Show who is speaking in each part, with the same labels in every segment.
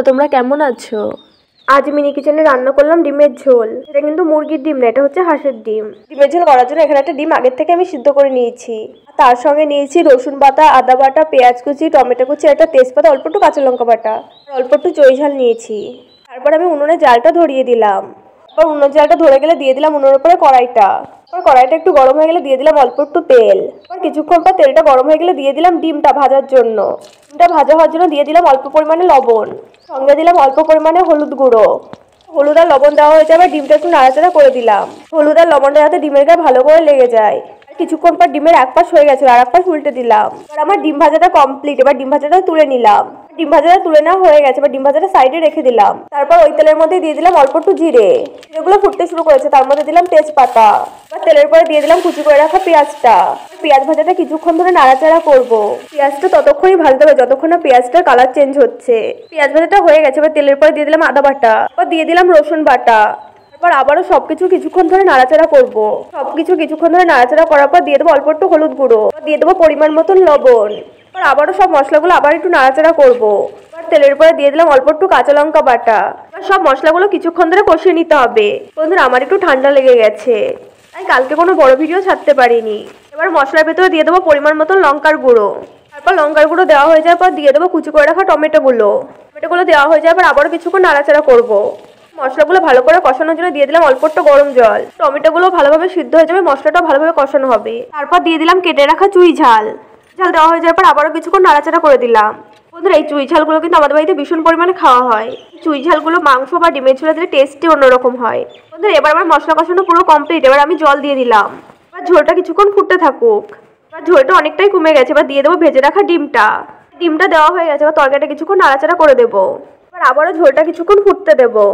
Speaker 1: তোমরা কেমন আছো? আজ মিনি কিচেনে রান্না করলাম ডিমের ঝোল। এটা কিন্তু মুরগির ডিম না, এটা হচ্ছে হাঁসের ডিম। ডিমের ঝোল করার জন্য এখানে একটা ডিম আগের থেকে আমি সিদ্ধ করে নিয়েছি। তার সঙ্গে নিয়েছি রসুন বাটা, আদা বাটা, পেঁয়াজ কুচি, টমেটো কুচি, একটা তেজপাতা, অল্প একটু কাঁচা লঙ্কা বাটা, অল্প একটু চই ঝাল নিয়েছি। তারপর আমি উনুনে জালটা ধরিয়ে দিলাম। তারপর উনুনের জালটা ধরে গেলে দিয়ে দিলাম উনুনের উপরে কড়াইটা। তারপর কড়াইটা একটু গরম হয়ে গেলে দিয়ে দিলাম অল্প একটু তেল। তারপর কিছুক্ষণ পর তেলটা গরম হয়ে গেলে দিয়ে দিলাম ডিমটা ভাজার জন্য। ডিমটা ভাজা হওয়ার জন্য দিয়ে দিলাম অল্প পরিমাণে লবণ, সঙ্গে দিলাম অল্প পরিমাণে হলুদ গুঁড়ো। হলুদ আর লবণ দেওয়া হয়ে যাবে, ডিমটা একটু নাড়াচাড়া করে দিলাম। হলুদ আর লবণটা যাতে ডিমের গায়ে ভালো করে লেগে যায়। কিছুক্ষণ পর ডিমের এক পাশ হয়ে গেছে, আর এক পাশ উল্টে দিলাম। এবার আমার ডিম ভাজাটা কমপ্লিট। এবার ডিম ভাজাটা তুলে নিলাম। ডিম ভাজাটা তুলে নেওয়া হয়ে গেছে, এবার ডিম ভাজাটা সাইডে রেখে দিলাম। তারপর ওই তেলের মধ্যে দিয়ে দিলাম অল্প একটু জিরে। জিরেগুলো ফুটতে শুরু করেছে, তার মধ্যে দিলাম তেজপাতা। এবার তেলের পরে দিয়ে দিলাম কুচি করে রাখা পেঁয়াজটা। পেঁয়াজ ভাজাটা কিছুক্ষণ ধরে নাড়াচাড়া করব। পেঁয়াজটা ততক্ষণই ভাজতে হবে যতক্ষণ না পেঁয়াজটার কালার চেঞ্জ হচ্ছে। পেঁয়াজ ভাজাটা হয়ে গেছে, এবার তেলের পরে দিয়ে দিলাম আদা বাটা, এবার দিয়ে দিলাম রসুন বাটা। এবার আবারও সবকিছু কিছুক্ষণ ধরে নাড়াচাড়া করব। সবকিছু কিছুক্ষণ ধরে নাড়াচাড়া করার পর দিয়ে দেবো অল্প একটু হলুদ গুঁড়ো, দিয়ে দেবো পরিমাণ মতন লবণ। এবার আবারও সব মশলাগুলো আবার একটু নাড়াচাড়া করব। এবার তেলের পরে দিয়ে দিলাম অল্প একটু কাঁচা লঙ্কা বাটা। এবার সব মশলাগুলো কিছুক্ষণ ধরে কষিয়ে নিতে হবে। বন্ধুরা, আমার একটু ঠান্ডা লেগে গেছে, তাই কালকে কোনো বড় ভিডিও ছাড়তে পারিনি। এবার মশলার ভেতরে দিয়ে দেবো পরিমাণ মতন লঙ্কার গুঁড়ো। তারপর লঙ্কার গুঁড়ো দেওয়া হয়ে যাওয়ার পর দিয়ে দেবো কুচি করে রাখা টমেটোগুলো দেওয়া হয়ে যাওয়ার পর আবারও কিছুক্ষণ নাড়াচাড়া করব। মশলাগুলো ভালো করে কষানোর জন্য দিয়ে দিলাম অল্প একটু গরম জল। টমেটোগুলো ভালোভাবে সিদ্ধ হয়ে যাবে, মশলাটাও ভালোভাবে কষানো হবে। তারপর দিয়ে দিলাম কেটে রাখা চুই ঝাল। দেওয়া হয়ে যাওয়ার পর আবারও কিছুক্ষণ নাড়াচাড়া করে দিলাম। বন্ধুরা, এই চুই ঝালগুলো কিন্তু আমাদের বাড়িতে ভীষণ পরিমাণে খাওয়া হয়। চুই ঝালগুলো মাংস বা ডিমের ঝোলে দিলে টেস্টই অন্যরকম হয়। বন্ধুরা, এবার আমার মশলা কষানো পুরো কমপ্লিট। এবার আমি জল দিয়ে দিলাম। এবার ঝোলটা কিছুক্ষণ ফুটতে থাকুক। এবার ঝোলটা অনেকটাই কমে গেছে, এবার দিয়ে দেবো ভেজে রাখা ডিমটা। ডিমটা দেওয়া হয়ে গেছে, এবার তরকারিটা কিছুক্ষণ নাড়াচাড়া করে দেবো। এবার আবারও ঝোলটা কিছুক্ষণ ফুটতে দেবো।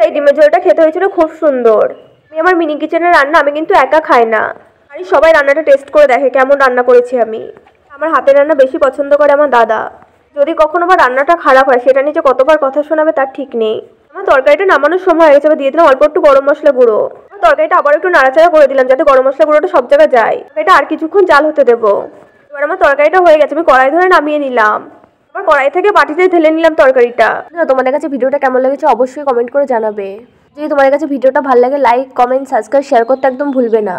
Speaker 1: এই ডিমের ঝোলটা খেতে হয়েছিল খুব সুন্দর। আমি আমার মিনি কিচেনের রান্না আমি কিন্তু একা খাই না, আর সবাই রান্নাটা টেস্ট করে দেখে কেমন রান্না করেছি আমি। আমার হাতের রান্না বেশি পছন্দ করে আমার দাদা। যদি কখনো বা রান্নাটা খারাপ হয়, সেটা নিয়ে যে কতবার কথা শোনাবে তার ঠিক নেই। আমার তরকারিটা নামানোর সময় হয়ে গেছে, এবার দিয়ে দিলাম অল্প একটু গরম মশলা গুঁড়ো। তরকারিটা আবার একটু নাড়াচাড়া করে দিলাম যাতে গরম মশলা গুঁড়োটা সব জায়গায় যায়। এটা আর কিছুক্ষণ জাল হতে দেবো। এবার আমার তরকারিটা হয়ে গেছে, আমি কড়াই ধরে নামিয়ে নিলাম। আবার কড়াই থেকে বাটিতে ঢেলে নিলাম তরকারিটা। তোমাদের কাছে ভিডিওটা কেমন লেগেছে অবশ্যই কমেন্ট করে জানাবে। যদি তোমাদের কাছে ভিডিওটা ভালো লাগে, লাইক, কমেন্ট, সাবস্ক্রাইব, শেয়ার করতে একদম ভুলবে না।